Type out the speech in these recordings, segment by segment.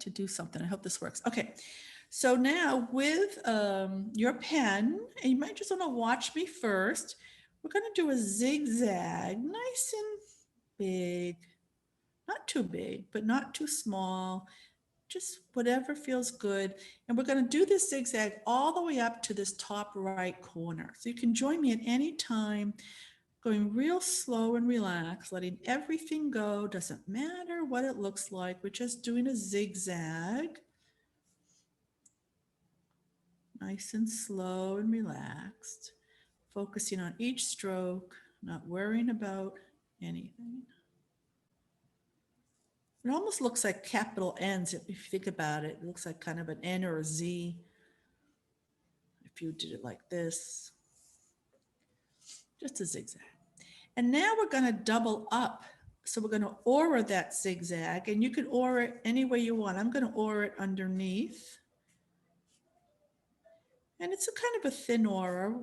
to do something. I hope this works. Okay, so now with your pen, and you might just want to watch me first, we're going to do a zigzag, nice and big, not too big, but not too small, just whatever feels good. And we're going to do this zigzag all the way up to this top right corner. So you can join me at any time, going real slow and relaxed, letting everything go. Doesn't matter what it looks like. We're just doing a zigzag. Nice and slow and relaxed. Focusing on each stroke, not worrying about anything. It almost looks like capital N's if you think about it. It looks like kind of an N or a Z if you did it like this. Just a zigzag. And now we're going to double up. So we're going to aura that zigzag, and you can aura it any way you want. I'm going to aura it underneath. And it's a kind of a thin aura.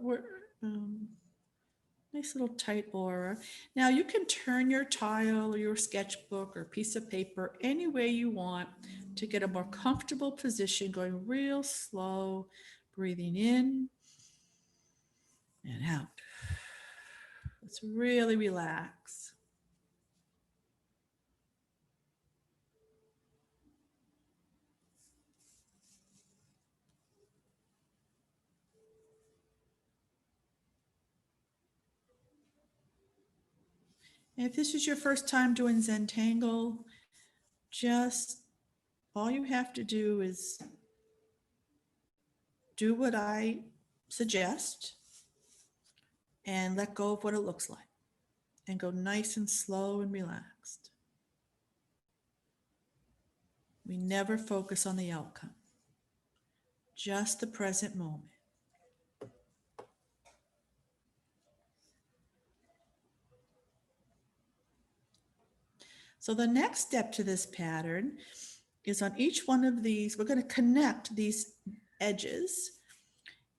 Nice little tight aura. Now you can turn your tile or your sketchbook or piece of paper any way you want to get a more comfortable position, going real slow, breathing in and out. Let's really relax. And if this is your first time doing ZoomTangle, just all you have to do is do what I suggest and let go of what it looks like and go nice and slow and relaxed. We never focus on the outcome, just the present moment. So the next step to this pattern is on each one of these, we're going to connect these edges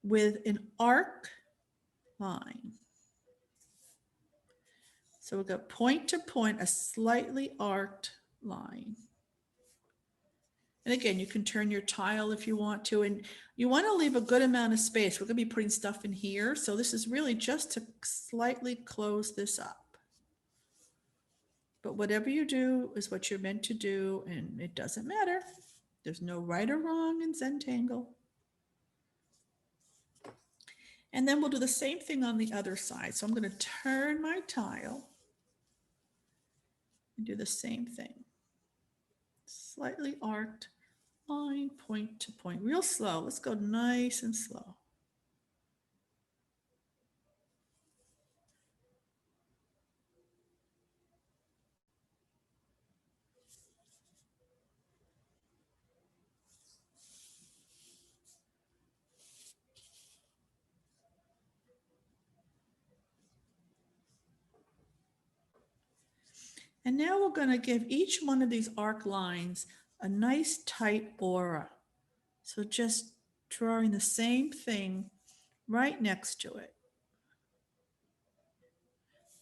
with an arc line. So we've got point to point, a slightly arced line. And again, you can turn your tile if you want to, and you want to leave a good amount of space. We're going to be putting stuff in here. So this is really just to slightly close this up. But whatever you do is what you're meant to do, and it doesn't matter. There's no right or wrong in ZoomTangle. And then we'll do the same thing on the other side. So I'm going to turn my tile and do the same thing. Slightly arced line, point to point, real slow. Let's go nice and slow. And now we're going to give each one of these arc lines a nice tight aura. So just drawing the same thing right next to it.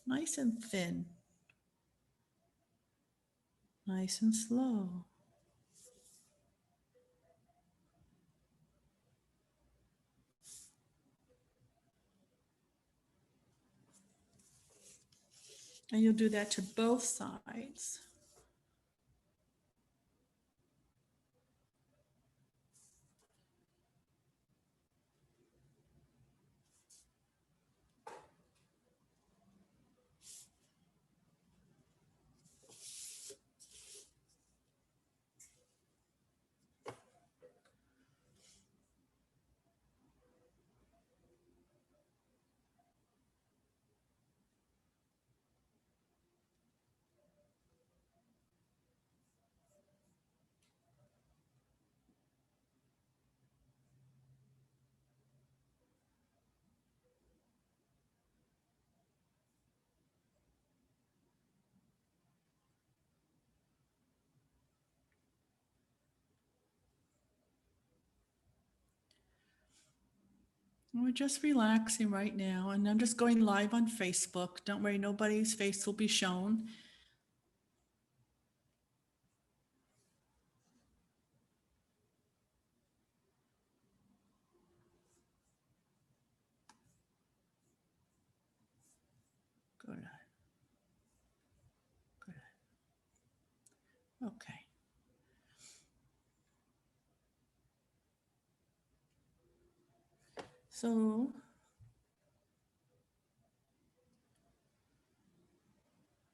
Nice and thin. Nice and slow. And you'll do that to both sides. We're just relaxing right now, and I'm just going live on Facebook. Don't worry, nobody's face will be shown. Good. Good. Okay. So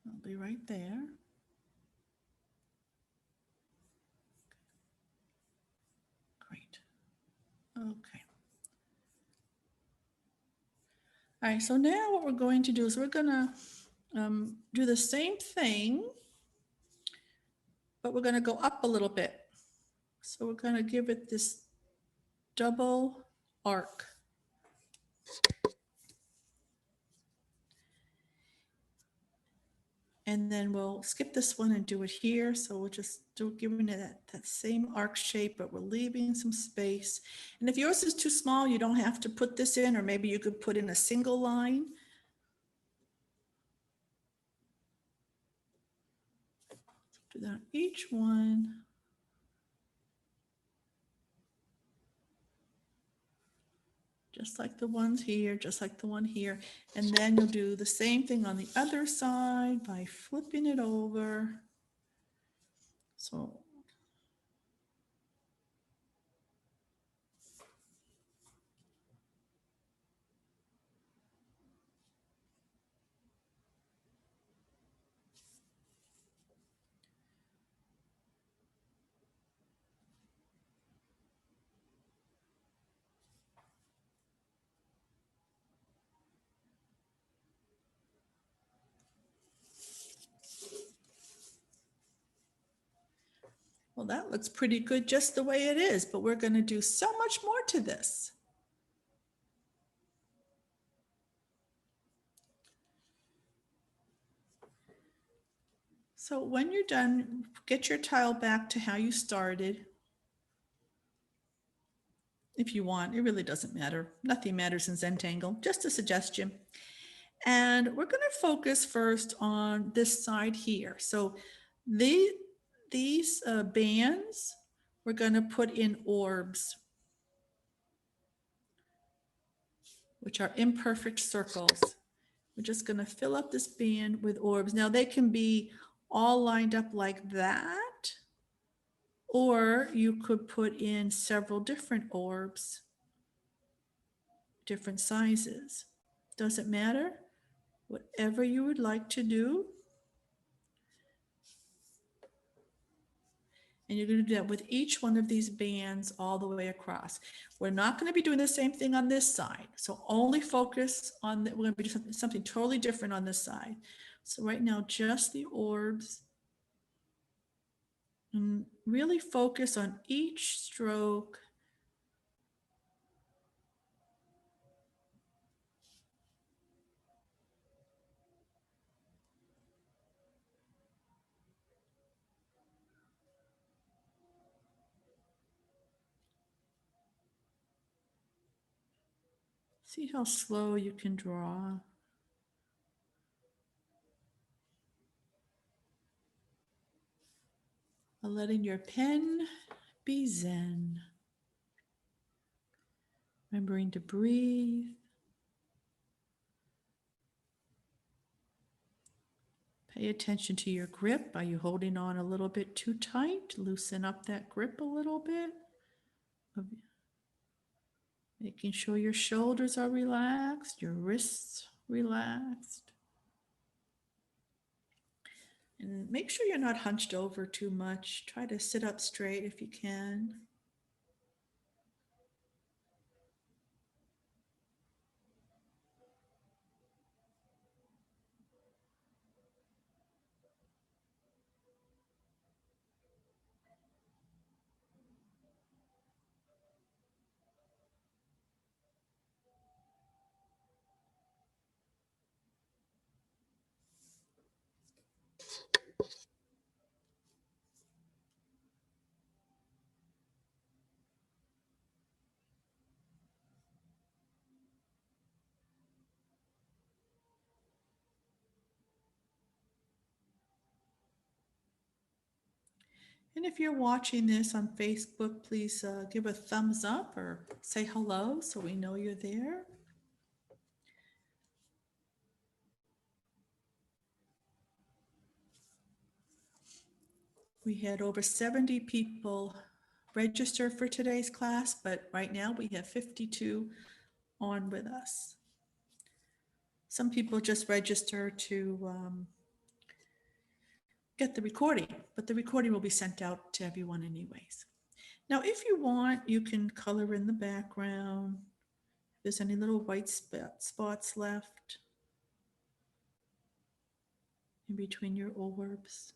I'll be right there. Great. Okay. All right, so now what we're going to do is we're going to do the same thing, but we're going to go up a little bit. So we're going to give it this double arc. And then we'll skip this one and do it here. So we'll just giving it that same arc shape, but we're leaving some space. And if yours is too small, you don't have to put this in, or maybe you could put in a single line. Do that on each one. Just like the ones here, just like the one here. And then you'll do the same thing on the other side by flipping it over. So well, that looks pretty good just the way it is, but we're going to do so much more to this. So when you're done, get your tile back to how you started. If you want, it really doesn't matter. Nothing matters in ZoomTangle, just a suggestion. And we're going to focus first on this side here. So these bands, we're going to put in orbs, which are imperfect circles. We're just going to fill up this band with orbs. Now they can be all lined up like that, or you could put in several different orbs, different sizes. Doesn't matter. Whatever you would like to do. And you're going to do that with each one of these bands all the way across. We're not going to be doing the same thing on this side. So only focus on, we're going to be doing something totally different on this side. So right now, just the orbs. And really focus on each stroke. See how slow you can draw. Letting your pen be zen. Remembering to breathe. Pay attention to your grip. Are you holding on a little bit too tight? Loosen up that grip a little bit. Making sure your shoulders are relaxed, your wrists relaxed. And make sure you're not hunched over too much. Try to sit up straight if you can. And if you're watching this on Facebook, please give a thumbs up or say hello so we know you're there. We had over 70 people register for today's class, but right now we have 52 on with us. Some people just register to get the recording, but the recording will be sent out to everyone anyways. Now, if you want, you can color in the background. If there's any little white spots left in between your orbs.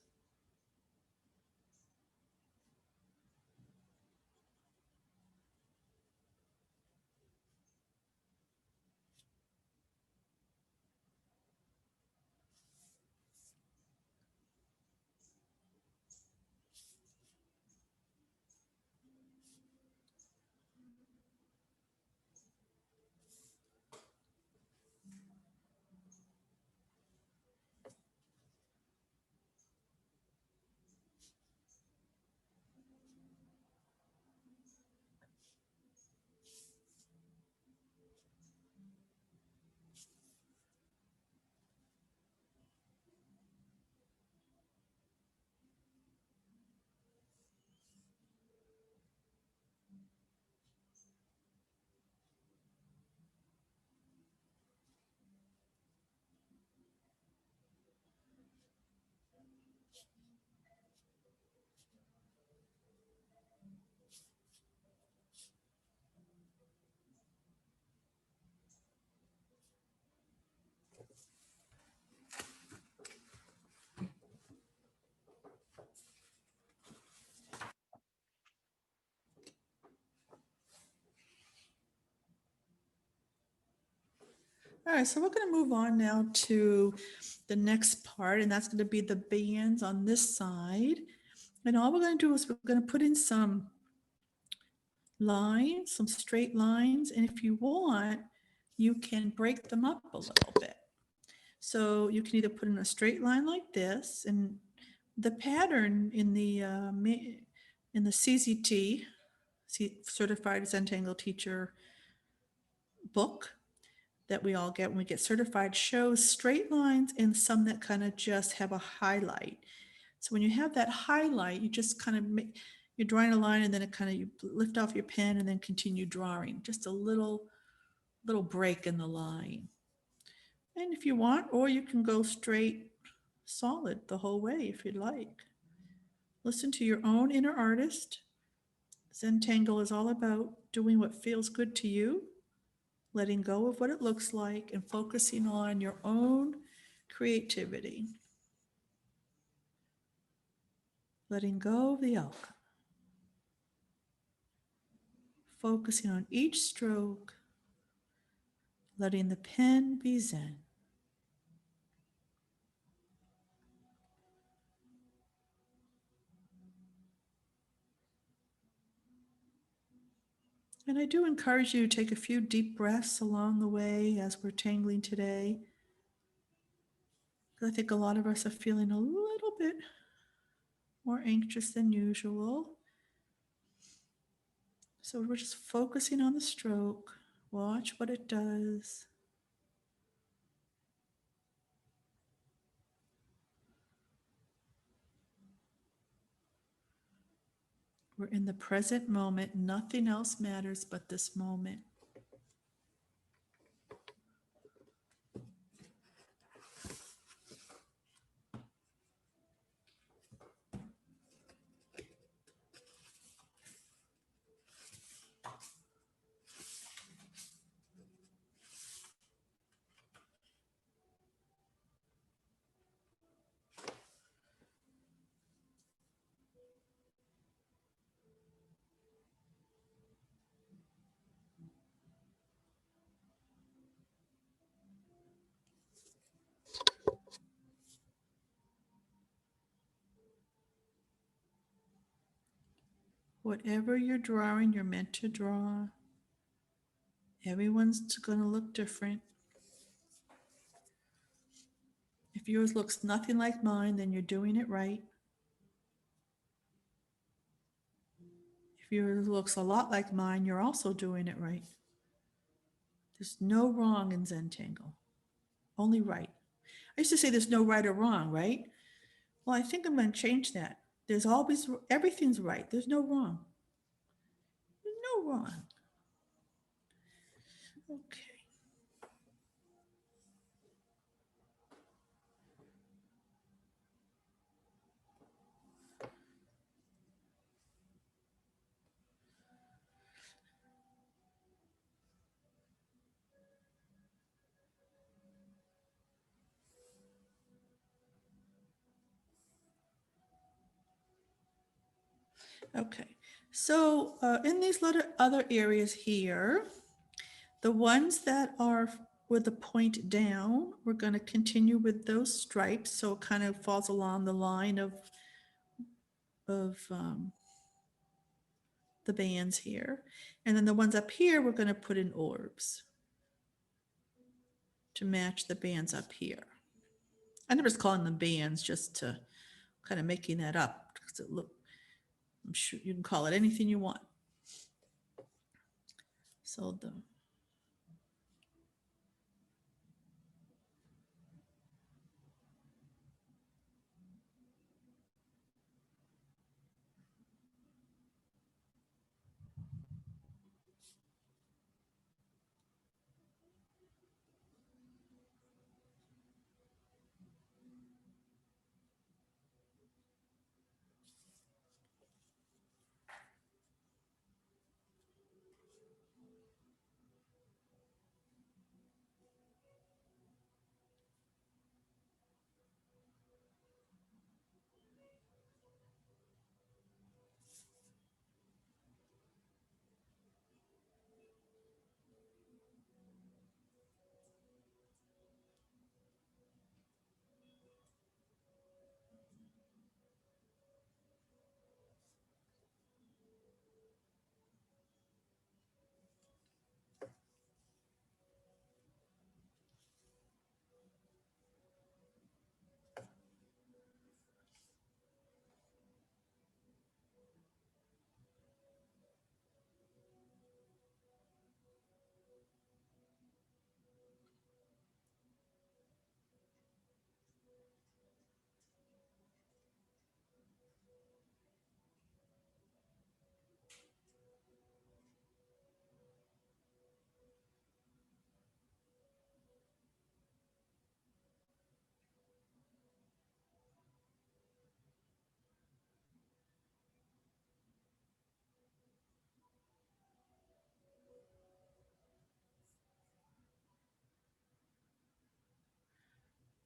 All right, so we're going to move on now to the next part, and that's going to be the bands on this side. And all we're going to do is we're going to put in some lines, some straight lines, and if you want, you can break them up a little bit. So you can either put in a straight line like this, and the pattern in the CZT, Certified ZoomTangle Teacher book that we all get when we get certified shows straight lines and some that kind of just have a highlight. So when you have that highlight, you just kind of you're drawing a line and then it kind of, you lift off your pen and then continue drawing, just a little break in the line. And if you want, or you can go straight solid the whole way if you'd like. Listen to your own inner artist. ZoomTangle is all about doing what feels good to you, letting go of what it looks like, and focusing on your own creativity. Letting go of the outcome. Focusing on each stroke, letting the pen be zen. And I do encourage you to take a few deep breaths along the way as we're tangling today. I think a lot of us are feeling a little bit more anxious than usual. So we're just focusing on the stroke. Watch what it does. We're in the present moment. Nothing else matters but this moment. Whatever you're drawing, you're meant to draw. Everyone's going to look different. If yours looks nothing like mine, then you're doing it right. If yours looks a lot like mine, you're also doing it right. There's no wrong in ZoomTangle, only right. I used to say there's no right or wrong, right? Well, I think I'm going to change that. There's always, everything's right. There's no wrong. There's no wrong. Okay. Okay. So in these other areas here, the ones that are with the point down, we're going to continue with those stripes. So it kind of falls along the line of the bands here. And then the ones up here, we're going to put in orbs to match the bands up here. I never was calling them bands, just to kind of making that up because it look, I'm sure you can call it anything you want. So the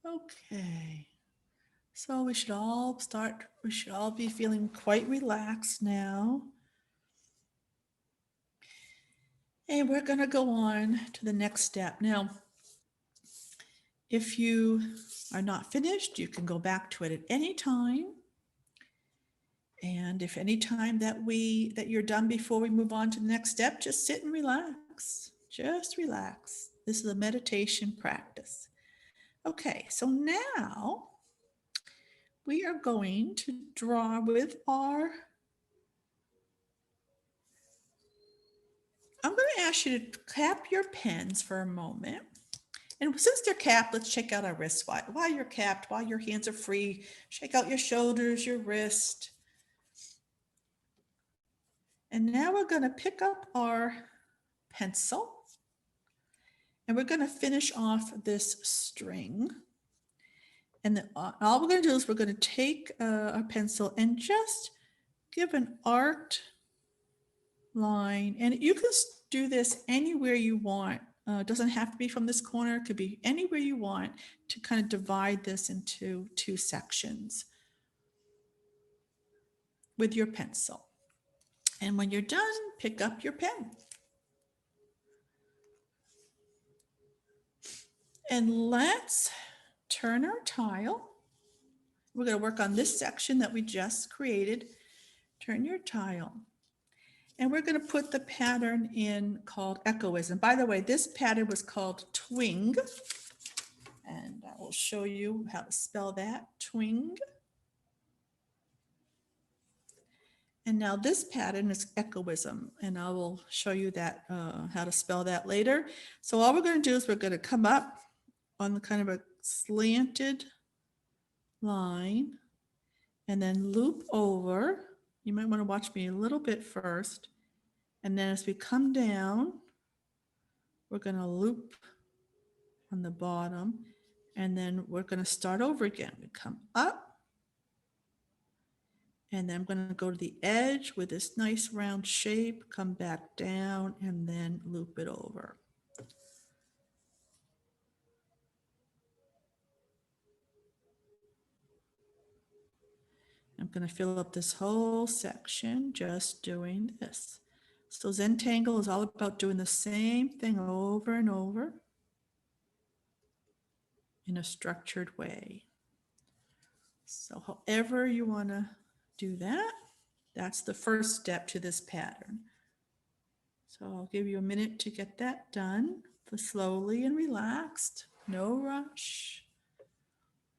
okay. So we should all be feeling quite relaxed now. And we're going to go on to the next step. Now, if you are not finished, you can go back to it at any time. And if any time that you're done before we move on to the next step, just sit and relax. Just relax. This is a meditation practice. Okay, so now we are going to draw with our, I'm going to ask you to cap your pens for a moment. And since they're capped, let's check out our wrists. While you're capped, while your hands are free, shake out your shoulders, your wrist. And now we're going to pick up our pencil and we're going to finish off this string. And all we're going to do is we're going to take our pencil and just give an arced line. And you can do this anywhere you want. It doesn't have to be from this corner. It could be anywhere you want to kind of divide this into two sections with your pencil. And when you're done, pick up your pen. And let's turn our tile. We're going to work on this section that we just created. Turn your tile. And we're going to put the pattern in called Echoism. By the way, this pattern was called Twing. And I will show you how to spell that, Twing. And now this pattern is Echoism, and I will show you that how to spell that later. So all we're going to do is we're going to come up on the kind of a slanted line, and then loop over. You might want to watch me a little bit first. And then as we come down, we're going to loop on the bottom, and then we're going to start over again. We come up, and then I'm going to go to the edge with this nice round shape, come back down, and then loop it over. I'm going to fill up this whole section just doing this. So ZoomTangle is all about doing the same thing over and over in a structured way. So however you want to do that, that's the first step to this pattern. So I'll give you a minute to get that done, slowly and relaxed, no rush.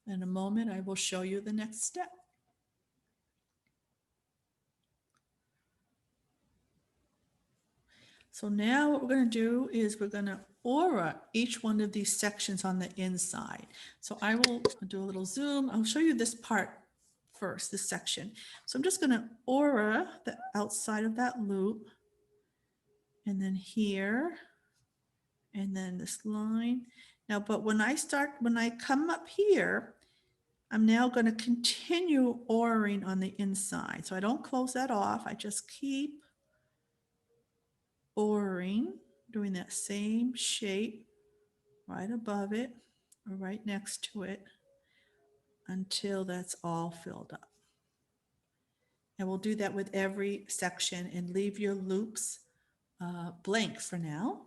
In a moment, I will show you the next step. So now what we're going to do is we're going to aura each one of these sections on the inside. So I will do a little zoom. I'll show you this part first, this section. So I'm just going to aura the outside of that loop, and then here, and then this line. Now, but when I come up here, I'm now going to continue auraing on the inside. So I don't close that off. I just keep auraing, doing that same shape right above it or right next to it until that's all filled up. And we'll do that with every section, and leave your loops blank for now,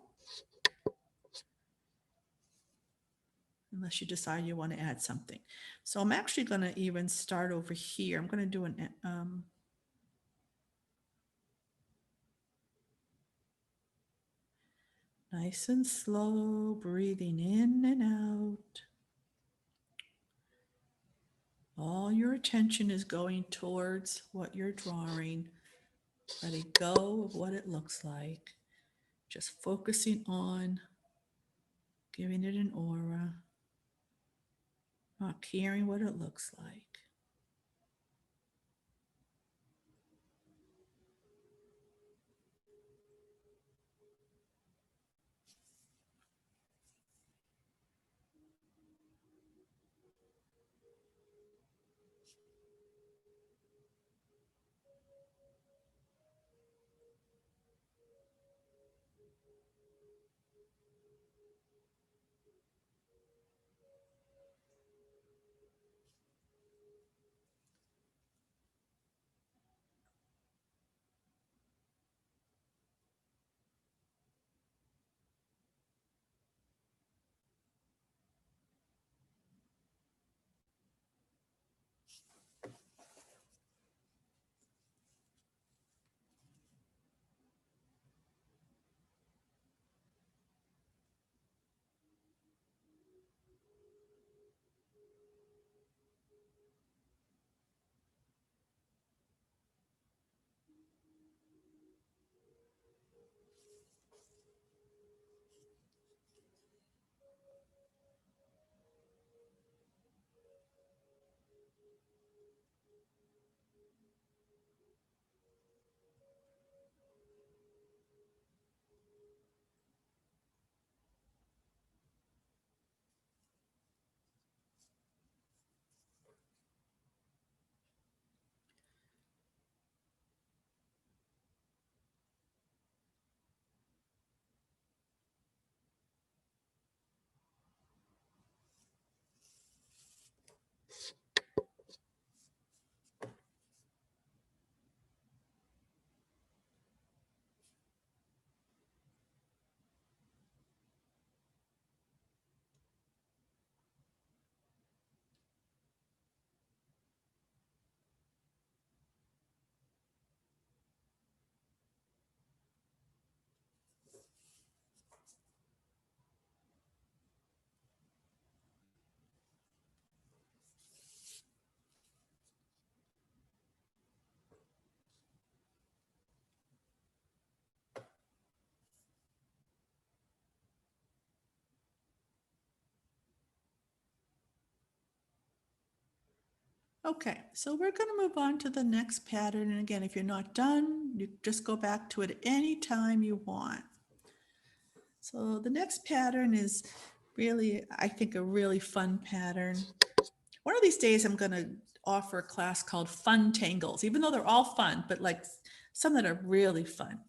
unless you decide you want to add something. So I'm actually going to even start over here. I'm going to do an nice and slow, breathing in and out. All your attention is going towards what you're drawing, letting go of what it looks like, just focusing on giving it an aura, not caring what it looks like. Okay, so we're going to move on to the next pattern. And again, if you're not done, you just go back to it anytime you want. So the next pattern is really, I think, a really fun pattern. One of these days, I'm going to offer a class called Fun Tangles, even though they're all fun, but like some that are really fun.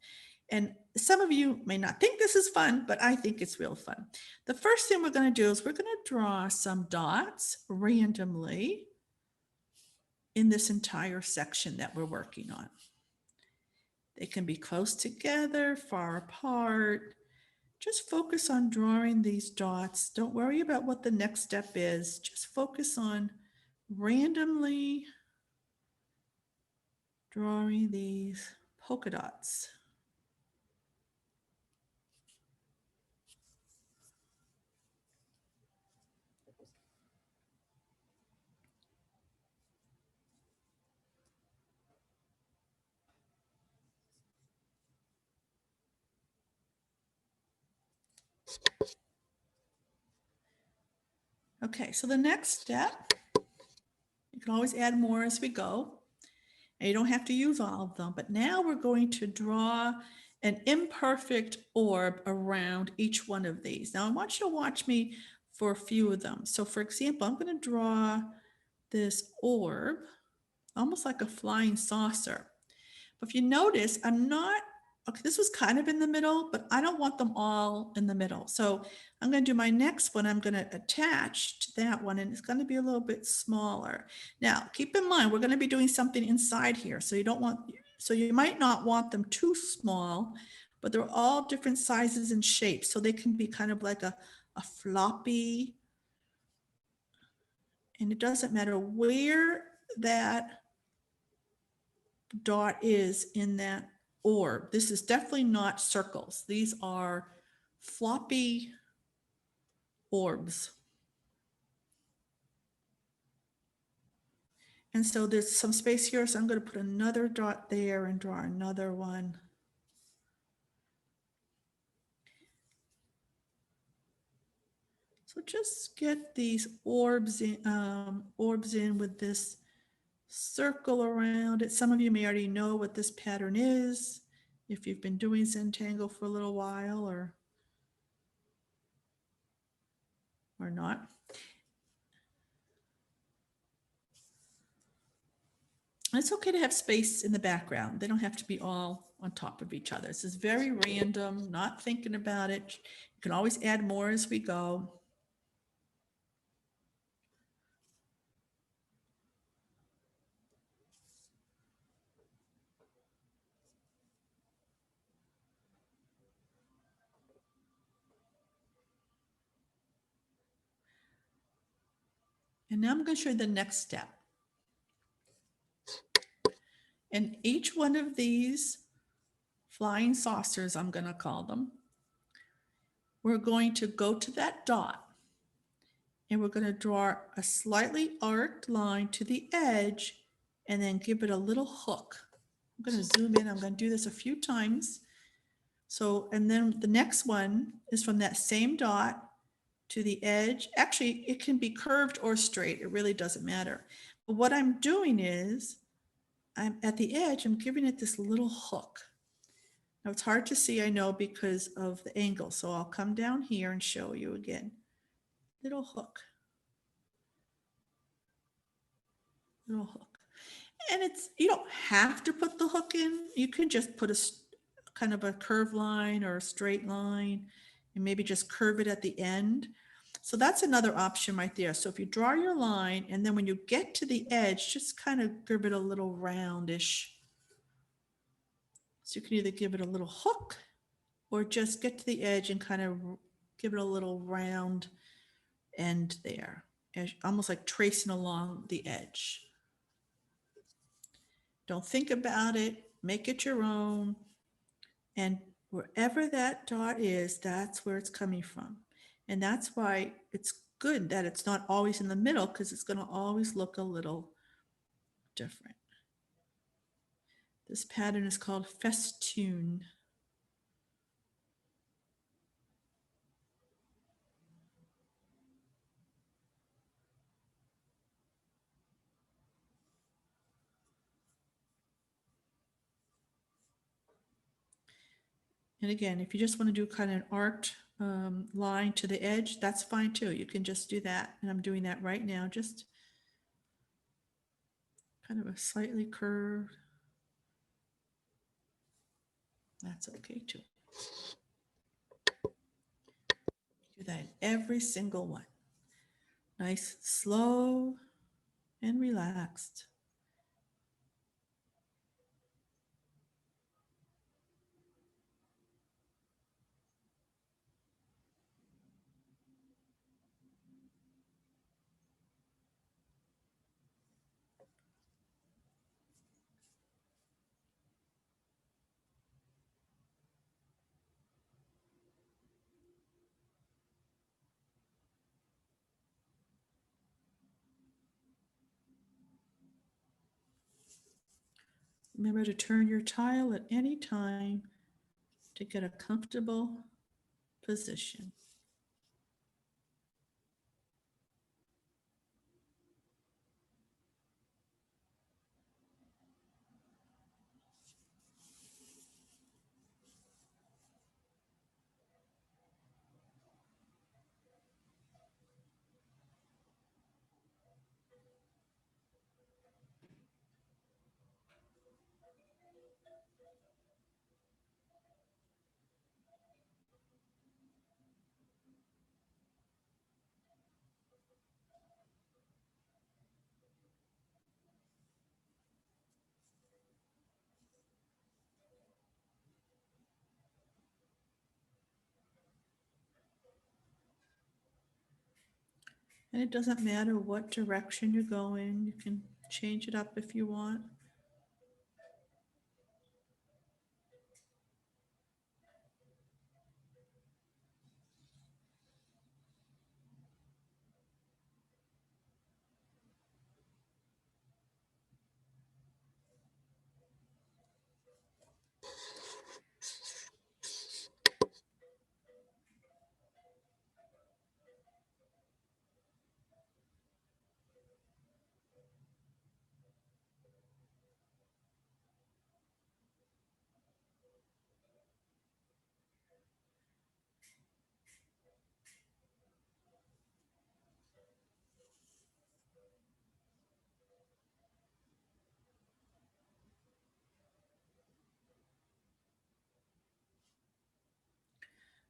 And some of you may not think this is fun, but I think it's real fun. The first thing we're going to do is we're going to draw some dots randomly in this entire section that we're working on. They can be close together, far apart. Just focus on drawing these dots. Don't worry about what the next step is. Just focus on randomly drawing these polka dots. Okay, so the next step, you can always add more as we go. And you don't have to use all of them, but now we're going to draw an imperfect orb around each one of these. Now I want you to watch me for a few of them. So for example, I'm going to draw this orb, almost like a flying saucer. But if you notice, I'm not, okay, this was kind of in the middle, but I don't want them all in the middle. So I'm going to do my next one. I'm going to attach to that one, and it's going to be a little bit smaller. Now, keep in mind, we're going to be doing something inside here. So you might not want them too small, but they're all different sizes and shapes. So they can be kind of like a floppy, and it doesn't matter where that dot is in that orb. This is definitely not circles. These are floppy orbs. And so there's some space here, so I'm going to put another dot there and draw another one. So just get these orbs in with this circle around it. Some of you may already know what this pattern is if you've been doing ZoomTangle for a little while or not. It's okay to have space in the background. They don't have to be all on top of each other. This is very random, not thinking about it. You can always add more as we go. And now I'm going to show you the next step. And each one of these flying saucers, I'm going to call them, we're going to go to that dot and we're going to draw a slightly arced line to the edge and then give it a little hook. I'm going to zoom in. I'm going to do this a few times. So, and then the next one is from that same dot to the edge. Actually, it can be curved or straight. It really doesn't matter. But what I'm doing is I'm at the edge, I'm giving it this little hook. Now it's hard to see, I know, because of the angle. So I'll come down here and show you again. Little hook. Little hook. And it's, you don't have to put the hook in. You can just put a kind of a curved line or a straight line and maybe just curve it at the end. So that's another option right there. So if you draw your line and then when you get to the edge, just kind of give it a little roundish. So you can either give it a little hook or just get to the edge and kind of give it a little round end there, almost like tracing along the edge. Don't think about it, make it your own. And wherever that dot is, that's where it's coming from. And that's why it's good that it's not always in the middle, because it's going to always look a little different. This pattern is called Festune. And again, if you just want to do kind of an arced line to the edge, that's fine too. You can just do that. And I'm doing that right now, just kind of a slightly curved. That's okay too. Do that in every single one. Nice, slow, and relaxed. Remember to turn your tile at any time to get a comfortable position. And it doesn't matter what direction you're going. You can change it up if you want.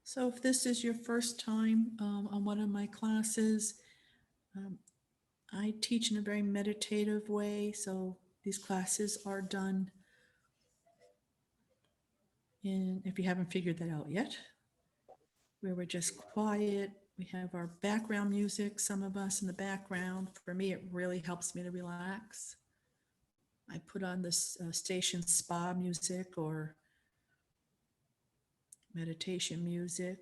So if this is your first time on one of my classes, um, I teach in a very meditative way. So these classes are done in, if you haven't figured that out yet, where we're just quiet. We have our background music, some of us in the background. For me, it really helps me to relax. I put on this station spa music or meditation music.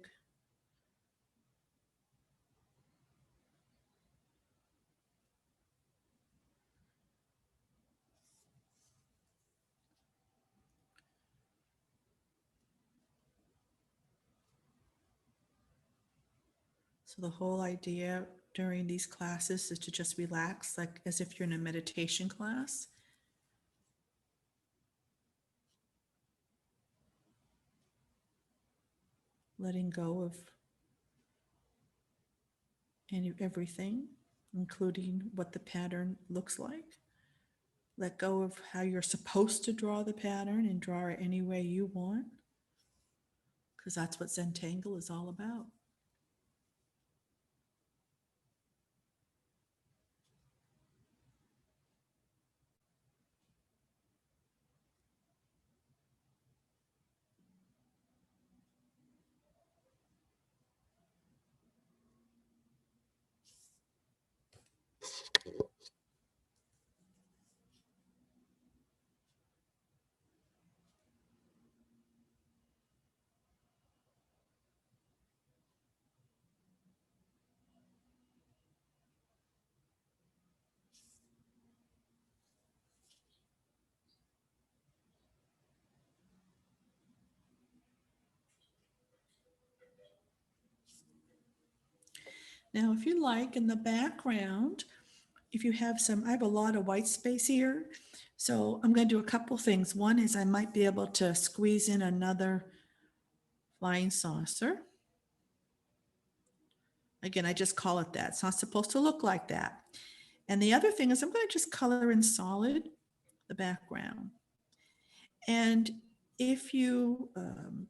So the whole idea during these classes is to just relax, like as if you're in a meditation class. Letting go of everything, including what the pattern looks like. Let go of how you're supposed to draw the pattern and draw it any way you want, because that's what ZoomTangle is all about. Now, if you like, in the background, if you have some, I have a lot of white space here. So I'm going to do a couple things. One is I might be able to squeeze in another flying saucer. Again, I just call it that. It's not supposed to look like that. And the other thing is I'm going to just color in solid the background. And if you, and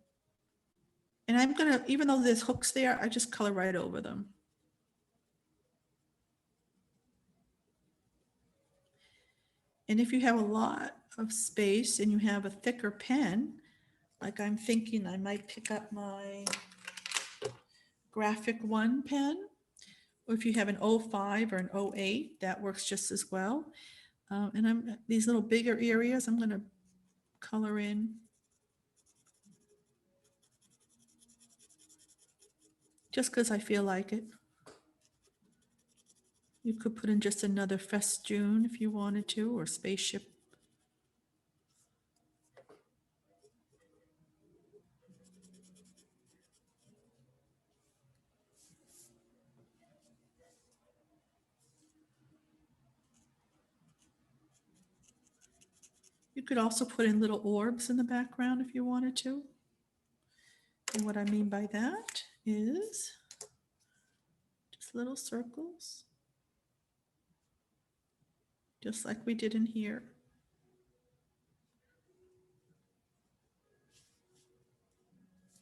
I'm going to, even though there's hooks there, I just color right over them. And if you have a lot of space and you have a thicker pen, like I'm thinking I might pick up my Graphic One pen, or if you have an 05 or an 08, that works just as well. And these little bigger areas, I'm going to color in just because I feel like it. You could put in just another Festune if you wanted to, or spaceship. You could also put in little orbs in the background if you wanted to. And what I mean by that is just little circles, just like we did in here.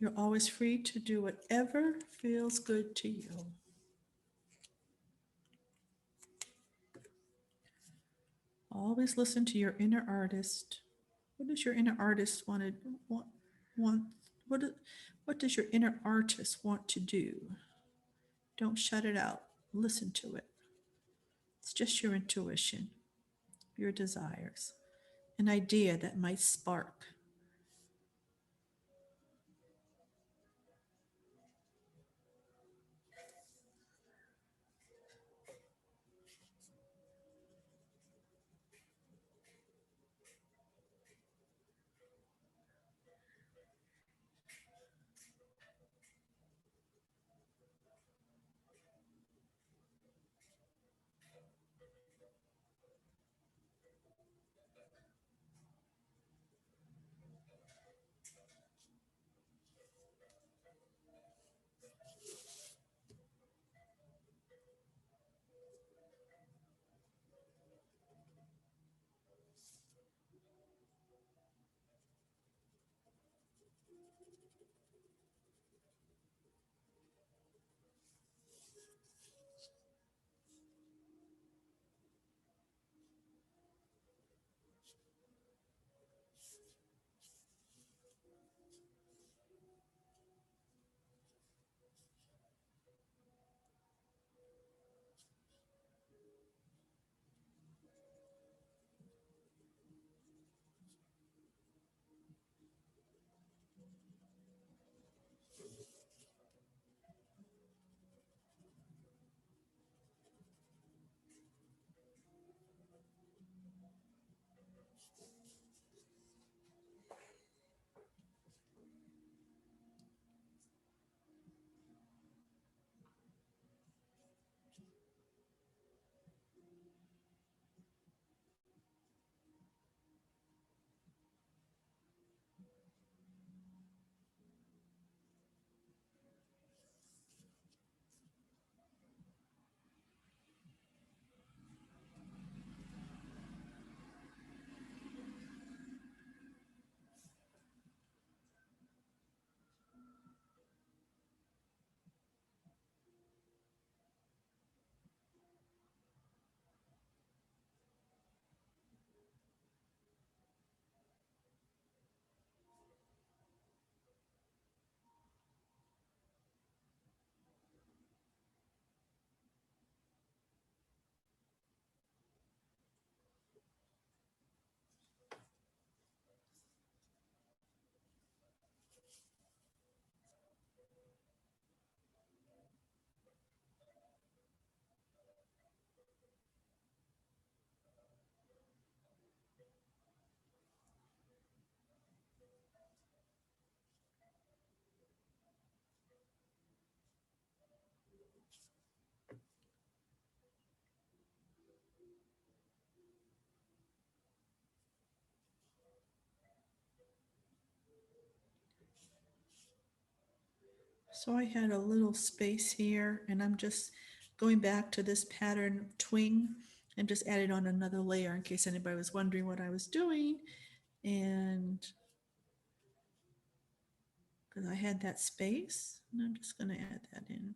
You're always free to do whatever feels good to you. Always listen to your inner artist. What does your inner artist want? What does your inner artist want to do? Don't shut it out. Listen to it. It's just your intuition, your desires, an idea that might spark. So I had a little space here and I'm just going back to this pattern Twing and just added on another layer in case anybody was wondering what I was doing. And because I had that space, and I'm just going to add that in.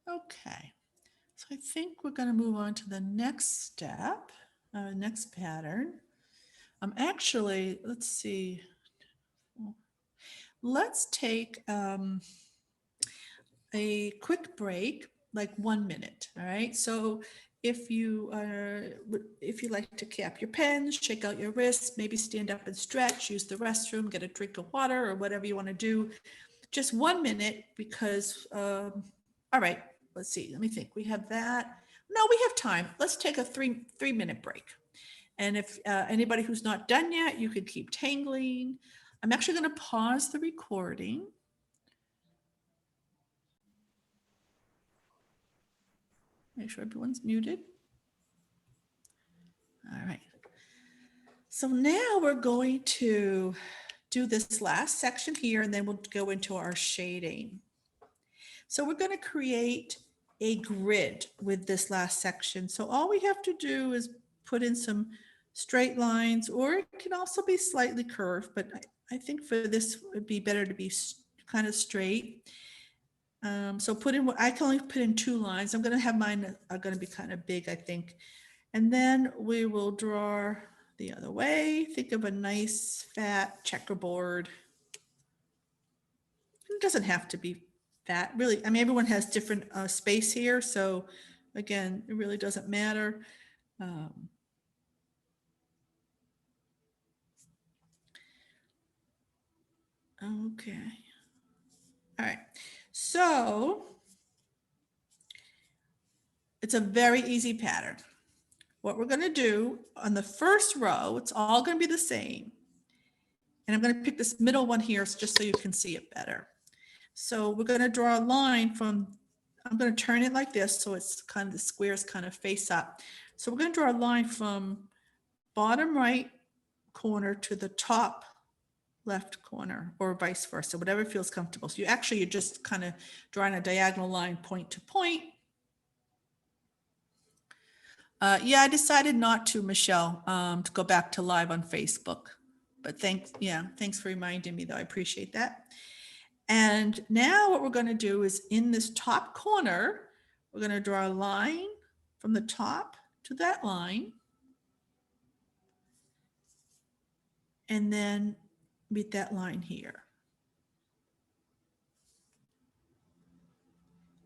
Okay, so I think we're going to move on to the next step, next pattern. Actually, let's see. Let's take a quick break, like 1 minute. All right. So if you like to cap your pens, shake out your wrists, maybe stand up and stretch, use the restroom, get a drink of water or whatever you want to do, just 1 minute because, all right, let's see. Let me think. We have that. No, we have time. Let's take a three-minute break. And if anybody who's not done yet, you could keep tangling. I'm actually going to pause the recording. Make sure everyone's muted. All right. So now we're going to do this last section here, and then we'll go into our shading. So we're going to create a grid with this last section. So all we have to do is put in some straight lines, or it can also be slightly curved, but I think for this it would be better to be kind of straight. So put in what I can only put in 2 lines. I'm going to have mine are going to be kind of big, I think. And then we will draw the other way. Think of a nice fat checkerboard. It doesn't have to be fat, really. I mean, everyone has different space here. So again, it really doesn't matter. Okay. All right. So it's a very easy pattern. What we're going to do on the first row, it's all going to be the same. And I'm going to pick this middle one here just so you can see it better. So we're going to draw a line from, I'm going to turn it like this so it's kind of the squares kind of face up. So we're going to draw a line from bottom right corner to the top left corner, or vice versa, whatever feels comfortable. So you're just kind of drawing a diagonal line point to point. Yeah, I decided not to, Michelle, to go back to live on Facebook. But thanks for reminding me, though. I appreciate that. And now what we're going to do is in this top corner, we're going to draw a line from the top to that line. And then meet that line here.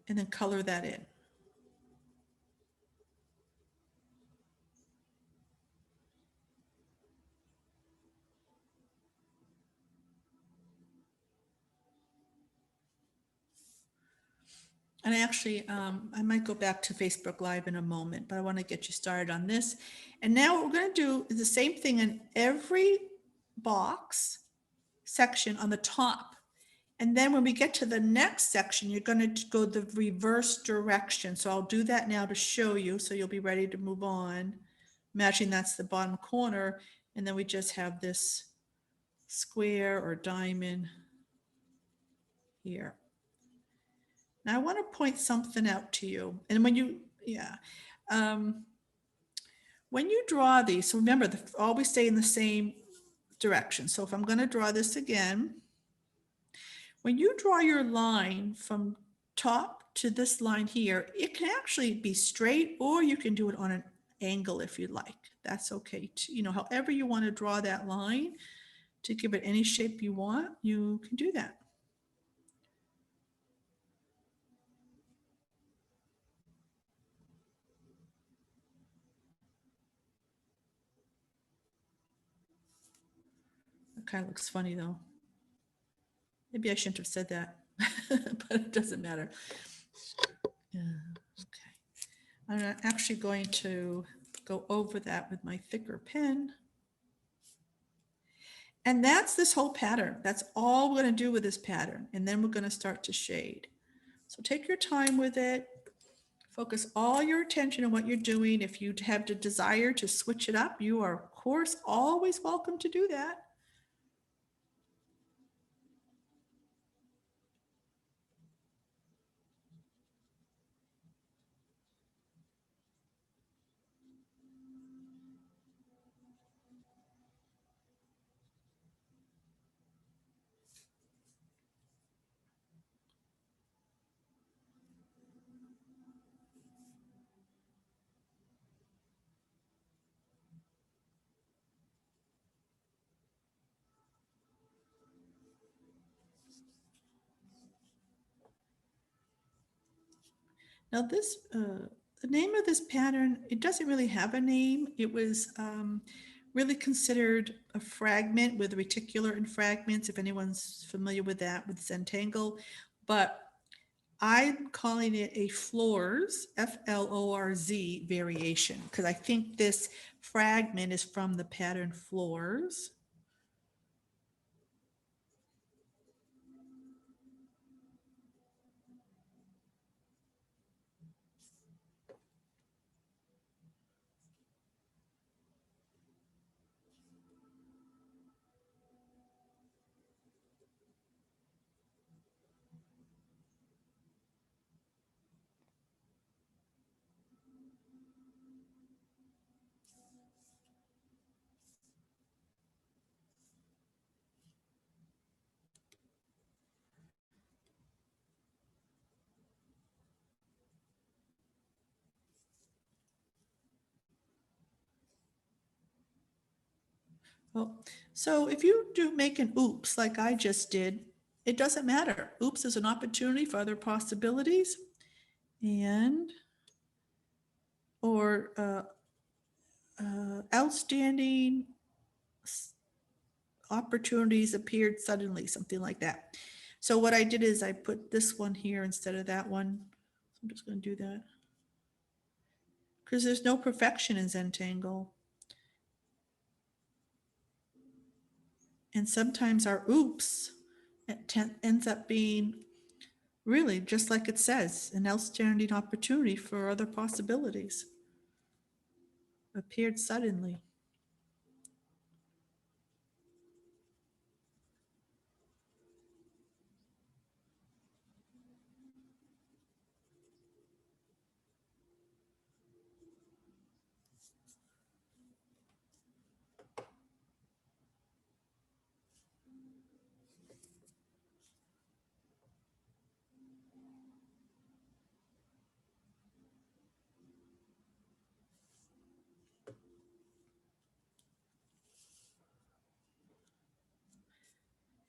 And then color that in. And actually, I might go back to Facebook Live in a moment, but I want to get you started on this. And now what we're going to do is the same thing in every box section on the top. And then when we get to the next section, you're going to go the reverse direction. So I'll do that now to show you, so you'll be ready to move on. Imagine that's the bottom corner, and then we just have this square or diamond here. Now I want to point something out to you. And when you, when you draw these, so remember, always stay in the same direction. So if I'm going to draw this again, when you draw your line from top to this line here, it can actually be straight, or you can do it on an angle if you like. That's okay too. However you want to draw that line, to give it any shape you want, you can do that. It kind of looks funny though. Maybe I shouldn't have said that, but it doesn't matter. Yeah, okay. I'm actually going to go over that with my thicker pen. And that's this whole pattern. That's all we're going to do with this pattern. And then we're going to start to shade. So take your time with it. Focus all your attention on what you're doing. If you have the desire to switch it up, you are, of course, always welcome to do that. Now this, the name of this pattern, it doesn't really have a name. It was really considered a fragment with reticular and fragments, if anyone's familiar with that, with ZoomTangle. But I'm calling it a Florz, Florz variation, because I think this fragment is from the pattern Florz. Well, so if you do make an oops like I just did, it doesn't matter. Oops is an opportunity for other possibilities, and or outstanding opportunities appeared suddenly, something like that. So what I did is I put this one here instead of that one. I'm just going to do that because there's no perfection in ZoomTangle. And sometimes our oops ends up being really just like it says, an outstanding opportunity for other possibilities. Appeared suddenly.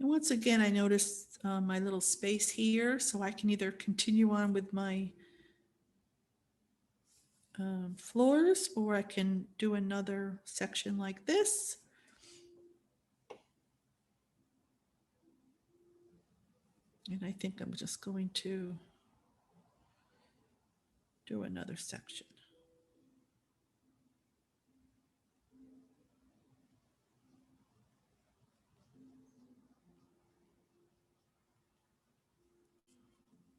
And once again, I noticed my little space here, so I can either continue on with my Florz, or I can do another section like this. And I think I'm just going to do another section.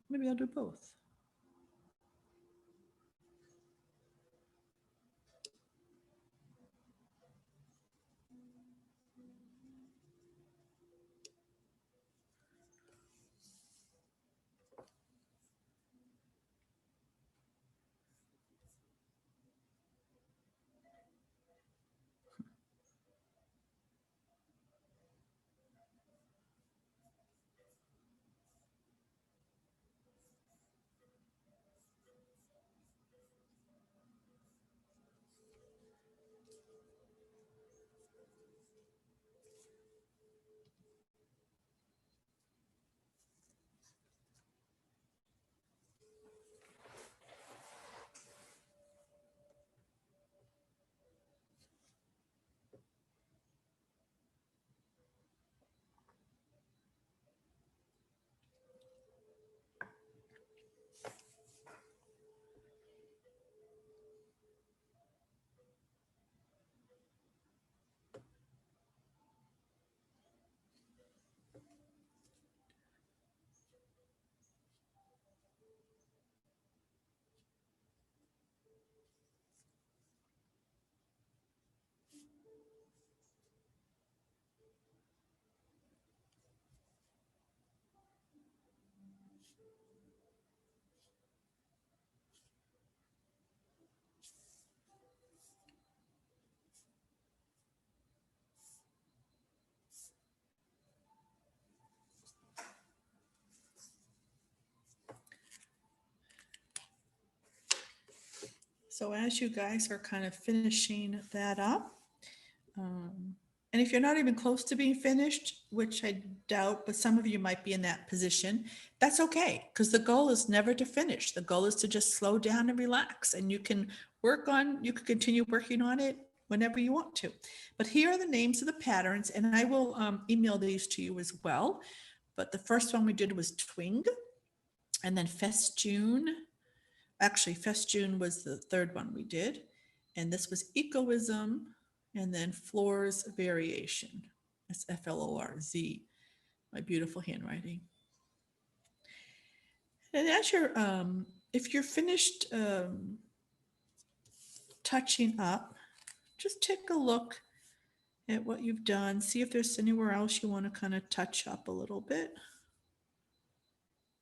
Maybe I'll do both. So as you guys are kind of finishing that up, and if you're not even close to being finished, which I doubt, but some of you might be in that position, that's okay, because the goal is never to finish. The goal is to just slow down and relax, and you can you can continue working on it whenever you want to. But here are the names of the patterns, and I will email these to you as well. But the first one we did was Twing, and then Festune. Actually, Festune was the third one we did. And this was Echoism, and then Florz Variation. That's Florz, my beautiful handwriting. And as you're, if you're finished touching up, just take a look at what you've done. See if there's anywhere else you want to kind of touch up a little bit.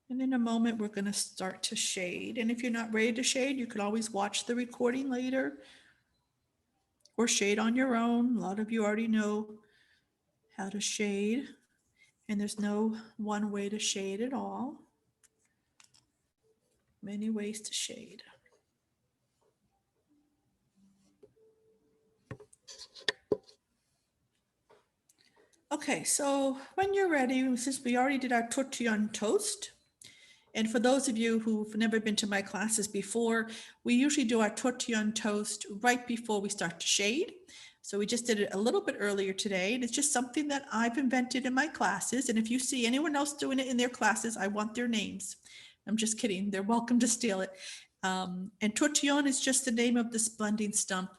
And in a moment, we're going to start to shade. And if you're not ready to shade, you could always watch the recording later or shade on your own. A lot of you already know how to shade, and there's no one way to shade at all. Many ways to shade. Okay, so when you're ready, since we already did our tortillon toast, and for those of you who've never been to my classes before, we usually do our tortillon toast right before we start to shade. So we just did it a little bit earlier today, and it's just something that I've invented in my classes. And if you see anyone else doing it in their classes, I want their names. I'm just kidding. They're welcome to steal it. And tortillon is just the name of this blending stump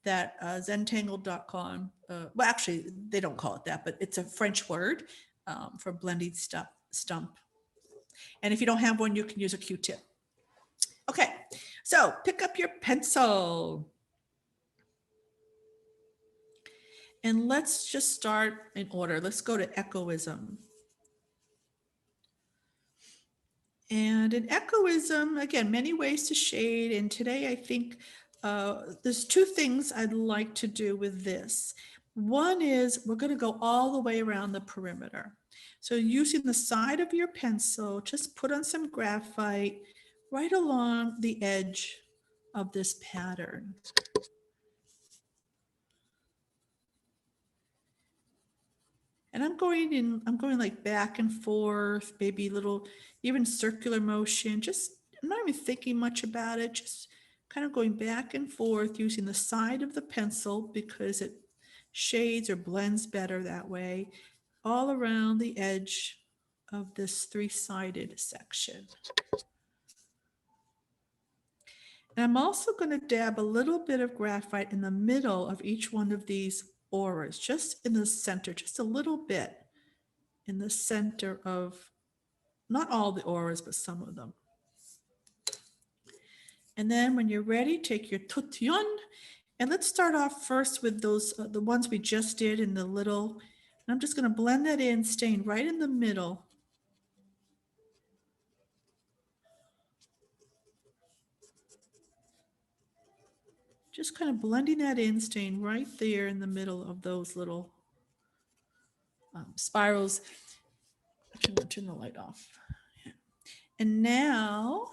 that ZoomTangle.com, well, actually, they don't call it that, but it's a French word for blending stump. And if you don't have one, you can use a Q-tip. Okay, so pick up your pencil. And let's just start in order. Let's go to Echoism. And in Echoism, again, many ways to shade. And today I think there's two things I'd like to do with this. One is we're going to go all the way around the perimeter. So using the side of your pencil, just put on some graphite right along the edge of this pattern. And I'm going like back and forth, maybe little, even circular motion, just, I'm not even thinking much about it, just kind of going back and forth using the side of the pencil because it shades or blends better that way, all around the edge of this three-sided section. And I'm also going to dab a little bit of graphite in the middle of each one of these auras, just in the center, just a little bit in the center of, not all the auras, but some of them. And then when you're ready, take your tortillon, and let's start off first with those, the ones we just did in the little, and I'm just going to blend that in, staying right in the middle. Just kind of blending that in, staying right there in the middle of those little spirals. I'm going to turn the light off. And now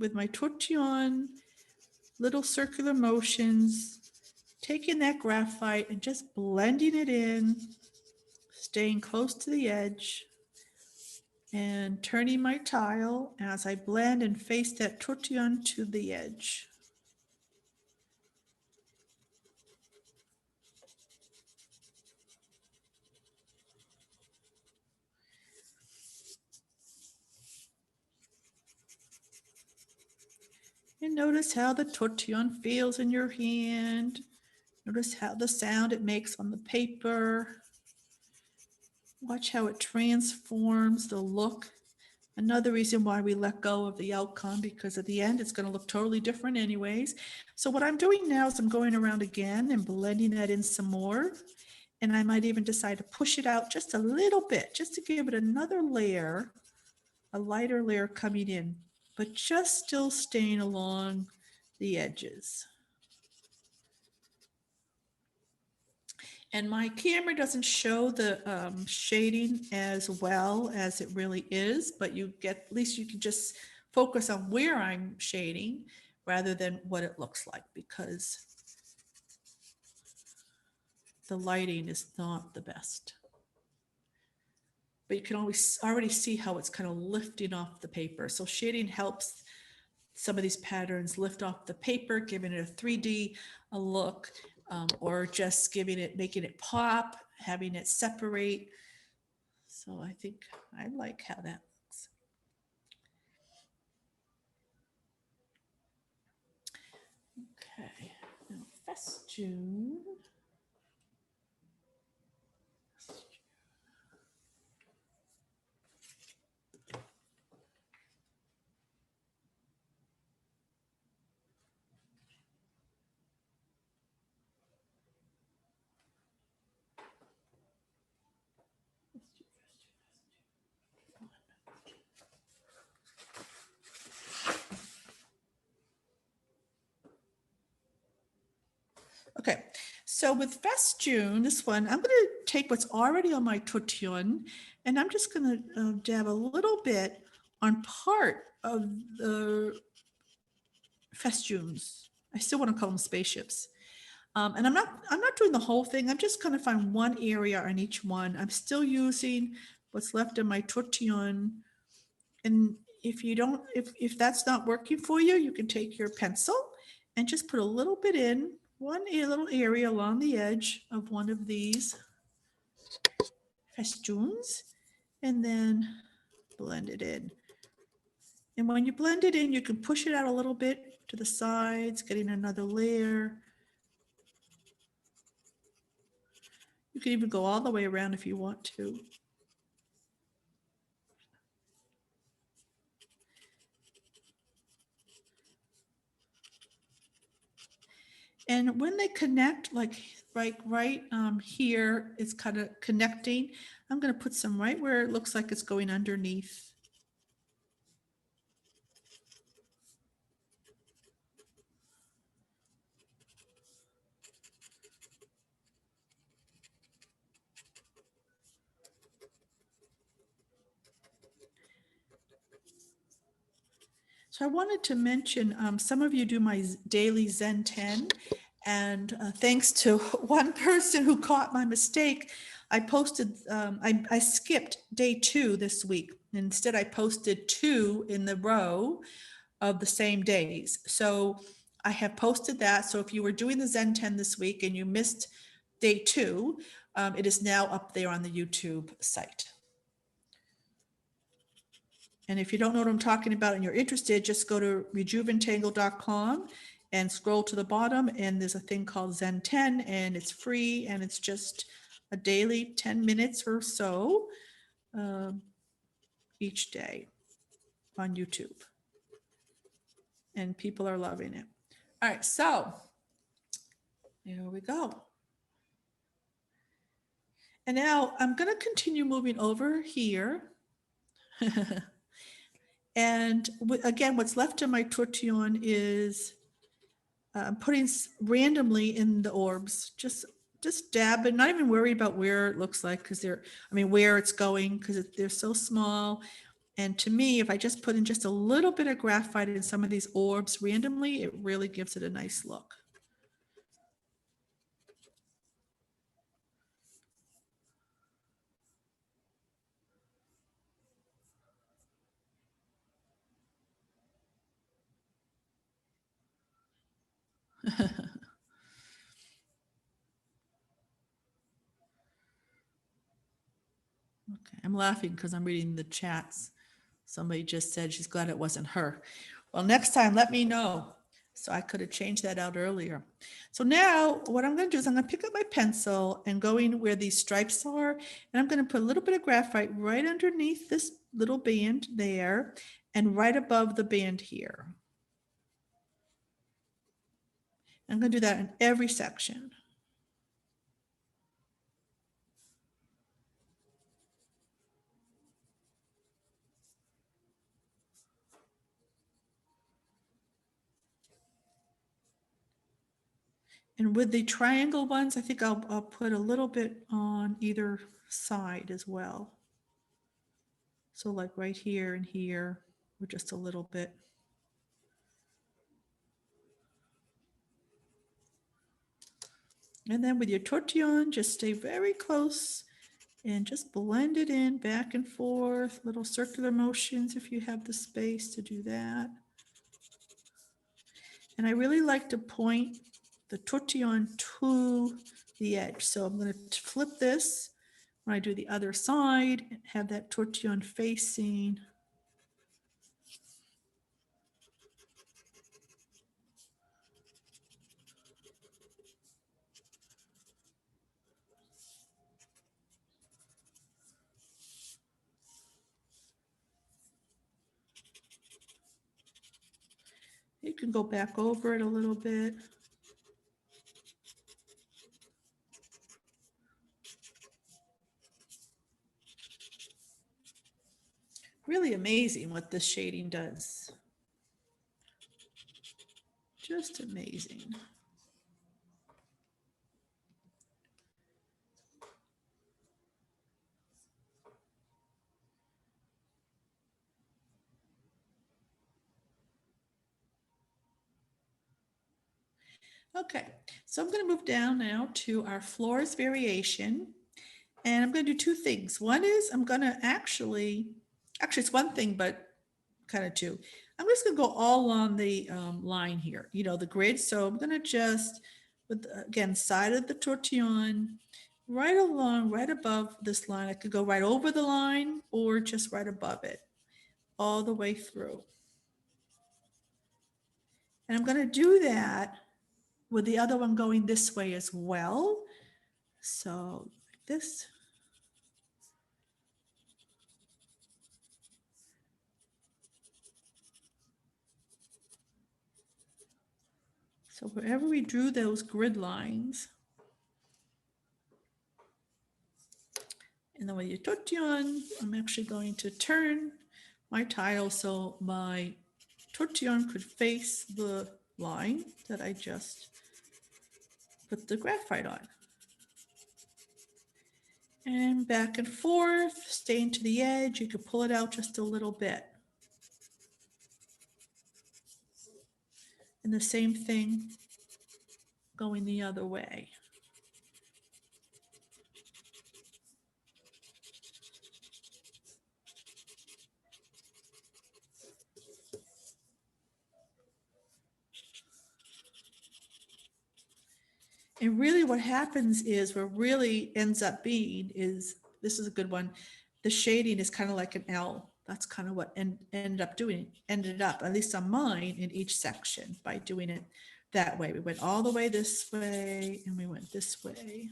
with my tortillon, little circular motions, taking that graphite and just blending it in, staying close to the edge, and turning my tile as I blend and face that tortillon to the edge. And notice how the tortillon feels in your hand. Notice how the sound it makes on the paper. Watch how it transforms the look. Another reason why we let go of the outcome, because at the end it's going to look totally different anyways. So what I'm doing now is I'm going around again and blending that in some more. And I might even decide to push it out just a little bit, just to give it another layer, a lighter layer coming in, but just still staying along the edges. And my camera doesn't show the shading as well as it really is, but you get, at least you can just focus on where I'm shading rather than what it looks like, because the lighting is not the best. But you can always already see how it's kind of lifting off the paper. So shading helps some of these patterns lift off the paper, giving it a 3D look, or just making it pop, having it separate. So I think I like how that looks. Okay, now Festune. Okay, so with Festune, this one, I'm going to take what's already on my tortillon, and I'm just going to dab a little bit on part of the festunes. I still want to call them spaceships. And I'm not doing the whole thing. I'm just going to find one area on each one. I'm still using what's left of my tortillon. And if that's not working for you, you can take your pencil and just put a little bit in a little area along the edge of one of these festoons, and then blend it in. And when you blend it in, you can push it out a little bit to the sides, getting another layer. You can even go all the way around if you want to. And when they connect, like right here, it's kind of connecting. I'm going to put some right where it looks like it's going underneath. So I wanted to mention, some of you do my daily Zen 10, and thanks to one person who caught my mistake, I posted, I skipped day 2 this week. Instead, I posted 2 in the row of the same days. So I have posted that. So if you were doing the Zen 10 this week and you missed day 2, it is now up there on the YouTube site. And if you don't know what I'm talking about and you're interested, just go to rejuventangle.com and scroll to the bottom, and there's a thing called Zen 10, and it's free, and it's just a daily 10 minutes or so each day on YouTube. And people are loving it. All right, so here we go. And now I'm going to continue moving over here. And again, what's left of my tortillon is putting randomly in the orbs, just dab, and not even worry about where it looks like, because where it's going, because they're so small. And to me, if I just put in just a little bit of graphite in some of these orbs randomly, it really gives it a nice look. Okay, I'm laughing because I'm reading the chats. Somebody just said she's glad it wasn't her. Well, next time, let me know. So I could have changed that out earlier. So now what I'm going to do is I'm going to pick up my pencil and going where these stripes are, and I'm going to put a little bit of graphite right underneath this little band there and right above the band here. I'm going to do that in every section. And with the triangle ones, I think I'll put a little bit on either side as well. So like right here and here, or just a little bit. And then with your tortillon, just stay very close and just blend it in back and forth, little circular motions if you have the space to do that. And I really like to point the tortillon to the edge. So I'm going to flip this when I do the other side and have that tortillon facing. You can go back over it a little bit. Really amazing what this shading does. Just amazing. Okay, so I'm going to move down now to our Florz variation. And I'm going to do two things. One is I'm going to actually it's one thing, but kind of two. I'm just going to go all on the line here, the grid. So I'm going to just, with again, side of the tortillon, right along, right above this line. I could go right over the line or just right above it, all the way through. And I'm going to do that with the other one going this way as well. So like this. So wherever we drew those grid lines, and then with your tortillon, I'm actually going to turn my tile so my tortillon could face the line that I just put the graphite on. And back and forth, staying to the edge, you could pull it out just a little bit. And the same thing going the other way. And really what happens is what really ends up being is, this is a good one, the shading is kind of like an L. That's kind of what ended up, at least on mine, in each section by doing it that way. We went all the way this way and we went this way.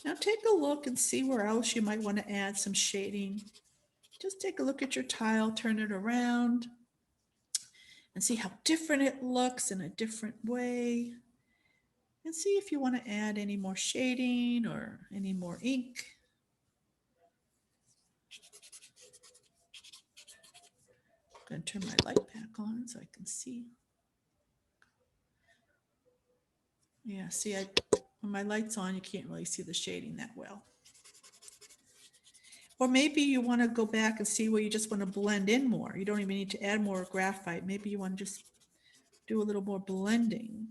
Now take a look and see where else you might want to add some shading. Just take a look at your tile, turn it around, and see how different it looks in a different way. And see if you want to add any more shading or any more ink. I'm going to turn my light back on so I can see. Yeah, see, when my light's on, you can't really see the shading that well. Or maybe you want to go back and see where you just want to blend in more. You don't even need to add more graphite. Maybe you want to just do a little more blending.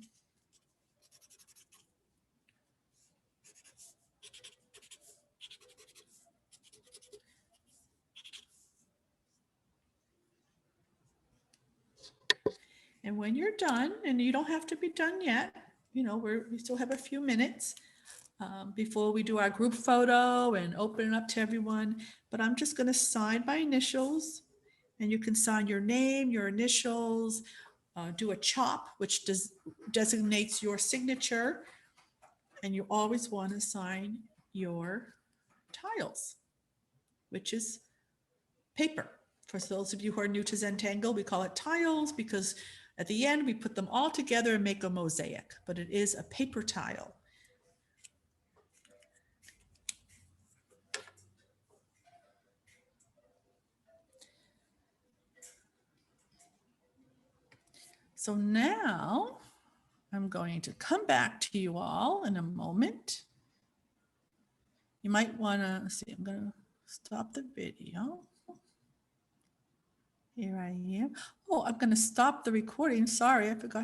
And when you're done, and you don't have to be done yet, we still have a few minutes before we do our group photo and open it up to everyone. But I'm just going to sign my initials, and you can sign your name, your initials, do a chop, which designates your signature. And you always want to sign your tiles, which is paper. For those of you who are new to ZoomTangle, we call it tiles because at the end we put them all together and make a mosaic, but it is a paper tile. So now I'm going to come back to you all in a moment. You might want to see, I'm going to stop the video. Here I am. Oh, I'm going to stop the recording. Sorry, I forgot